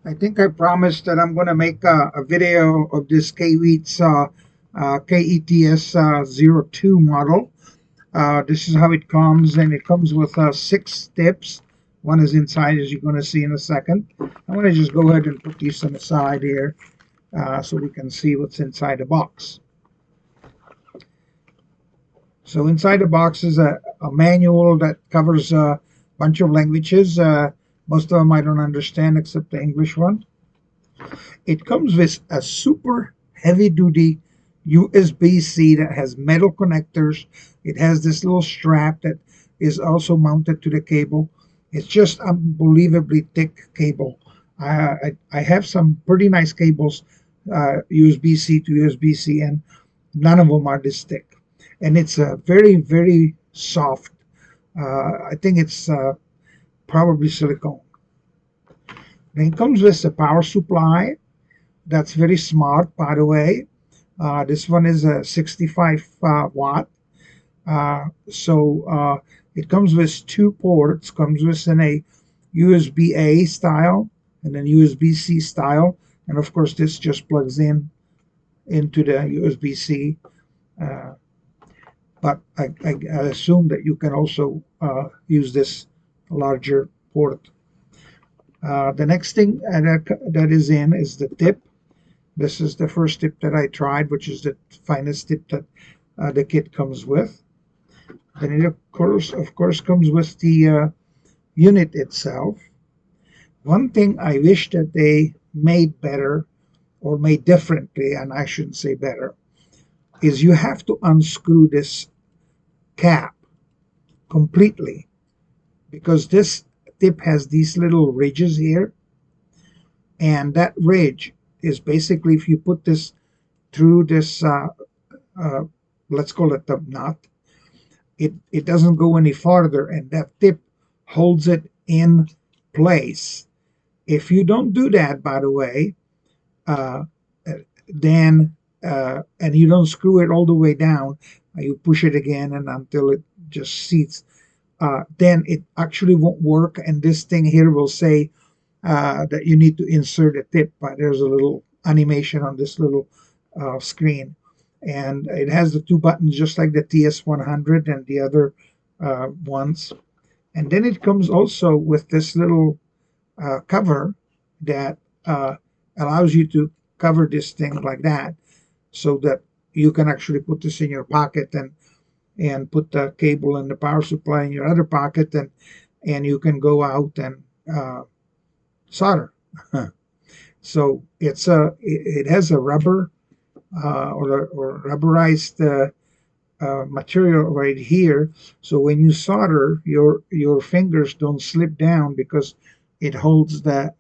I think I promised that I'm going to make a video of this Kaiweets Kets02 model. This is how it comes, and it comes with 6 tips. One is inside, as you're going to see in a second. I'm going to just go ahead and put these on the side here so we can see what's inside the box. So inside the box is a manual that covers a bunch of languages. Most of them I don't understand except the English one. It comes with a super heavy duty USB-C that has metal connectors. It has this little strap that is also mounted to the cable. It's just unbelievably thick cable. I have some pretty nice cables, USB-C to USB-C, and none of them are this thick. And it's very, very soft. I think it's probably silicone. Then it comes with a power supply. That's very smart, by the way. This one is a 65 watt. So it comes with 2 ports. Comes with a USB-A style and then USB-C style, and of course this just plugs in into the USB-C. Uh, but I assume that you can also use this larger port. The next thing that is in is the tip. This is the first tip that I tried, which is the finest tip that the kit comes with. Then it of course comes with the unit itself. One thing I wish that they made better or made differently, and I shouldn't say better, is you have to unscrew this cap completely, because this tip has these little ridges here, and that ridge is basically, if you put this through this uh, let's call it the nut, it doesn't go any farther, and that tip holds it in place. If you don't do that, by the way, uh, then and you don't screw it all the way down, you push it again and until it just seats, then it actually won't work, and this thing here will say that you need to insert a tip. There's a little animation on this little screen, and it has the 2 buttons just like the TS100 and the other ones. And then it comes also with this little cover that allows you to cover this thing like that, so that you can actually put this in your pocket and put the cable and the power supply in your other pocket, and you can go out and solder. So it has a rubber or rubberized material right here. So when you solder, your fingers don't slip down because it holds that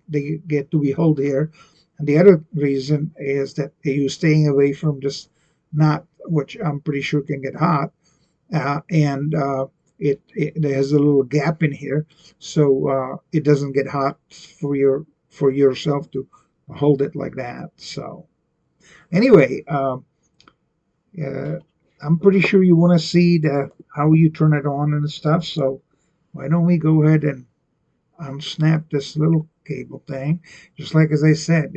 they get to be held here. And the other reason is that you're staying away from this knot, which I'm pretty sure can get hot, and it has a little gap in here, so it doesn't get hot for yourself to hold it like that. So anyway, uh, I'm pretty sure you want to see the how you turn it on and stuff. So why don't we go ahead and unsnap this little cable thing? Just like as I said,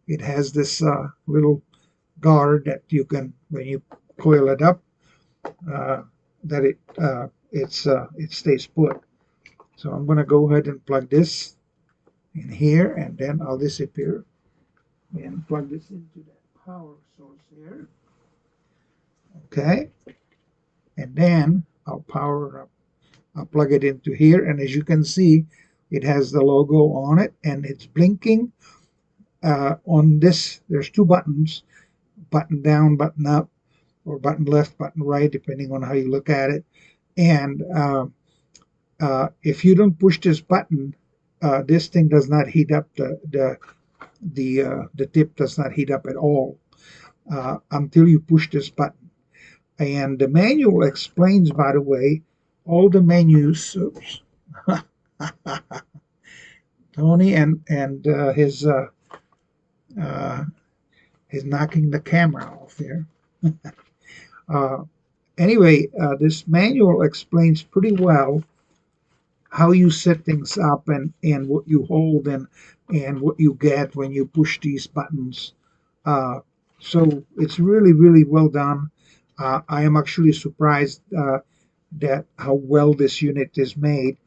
it has this little guard that you can, when you coil it up, uh, that it stays put. So I'm going to go ahead and plug this in here, and then I'll disappear and plug this into that power source here. Okay, and then I'll power up. I'll plug it into here, and as you can see, it has the logo on it, and it's blinking. On this, there's 2 buttons: button down, button up, or button left, button right, depending on how you look at it. And if you don't push this button, this thing does not heat up. The tip does not heat up at all until you push this button. And the manual explains, by the way, all the menus. Oops. Tony and uh, his knocking the camera off here. uh, anyway, this manual explains pretty well how you set things up, and what you hold, and what you get when you push these buttons. Uh, so it's really, really well done. I am actually surprised that how well this unit is made.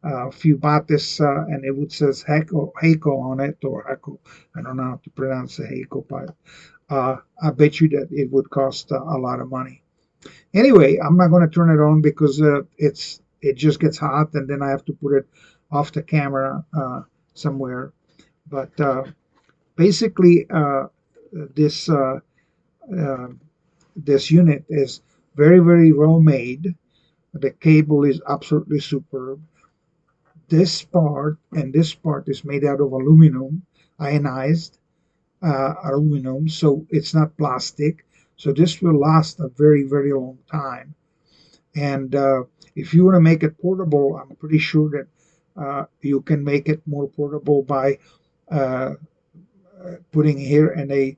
If you bought this and it would says Heiko on it, or Heiko, I don't know how to pronounce the Heiko, but I bet you that it would cost a lot of money. Anyway, I'm not going to turn it on because it just gets hot, and then I have to put it off the camera somewhere. But basically, this uh, this unit is very, very well made. The cable is absolutely superb. This part and this part is made out of aluminum, ionized aluminum, so it's not plastic. So this will last a very, very long time. And if you want to make it portable, I'm pretty sure that you can make it more portable by uh, putting here in a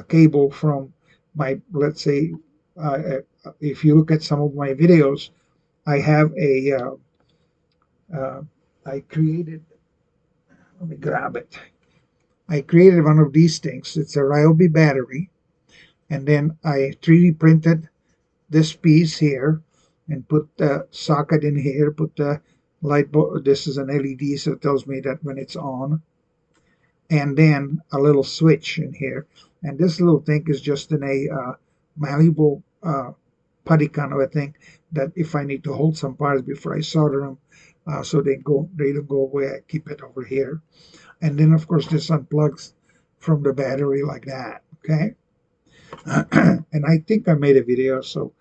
cable from my, let's say, if you look at some of my videos, I have uh, I created, let me grab it. I created one of these things. It's a Ryobi battery, and then I 3D printed this piece here and put the socket in here, put the light bulb. This is an LED, so it tells me that when it's on, and then a little switch in here. And this little thing is just in a malleable putty kind of a thing, that if I need to hold some parts before I solder them, so they don't go away, I keep it over here. And then of course this unplugs from the battery like that. Okay. And I think I made a video, so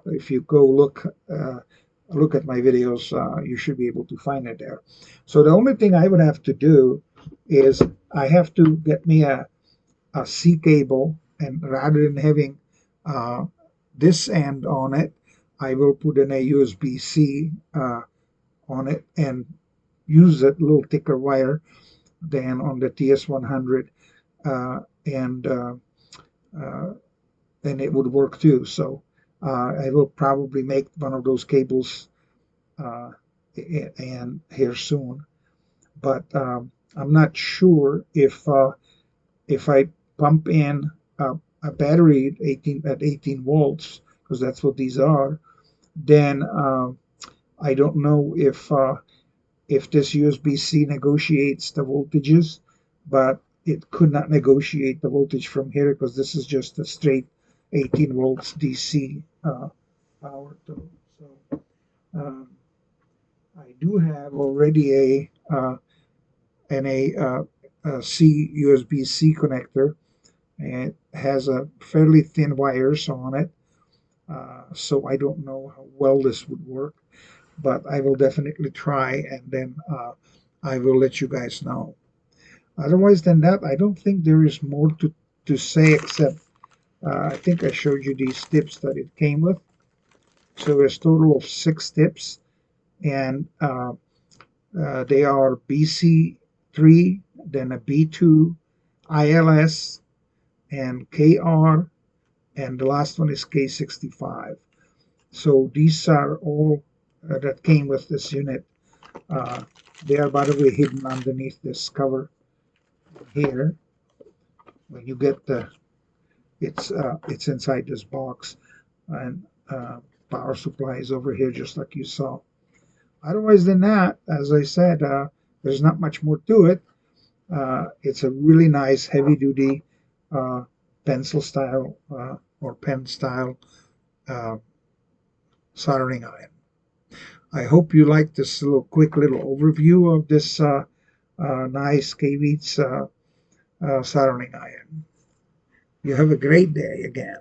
if you go look at my videos, you should be able to find it there. So the only thing I would have to do is I have to get me a C cable, and rather than having uh, this end on it, I will put in a USB-C on it and use a little thicker wire than on the TS100, and uh, then it would work too. So I will probably make one of those cables uh, and here soon. But I'm not sure if I pump in a battery at 18 volts, because that's what these are, then I don't know if this USB-C negotiates the voltages, but it could not negotiate the voltage from here because this is just a straight 18 volts DC power tool. So um, I do have already a C USB-C connector, and it has a fairly thin wires on it. So I don't know how well this would work, but I will definitely try, and then I will let you guys know. Otherwise than that, I don't think there is more to say, except I think I showed you these tips that it came with. So there's a total of 6 tips, and they are BC3, then a B2, ILS, and KR, and the last one is K65. So these are all that came with this unit. Uh, they are, by the way, hidden underneath this cover here. When you get it's inside this box, and power supply is over here, just like you saw. Otherwise than that, as I said, there's not much more to it. It's a really nice heavy-duty pencil style or pen style uh, soldering iron. I hope you liked this quick little overview of this nice Kaiweets soldering iron. You have a great day again.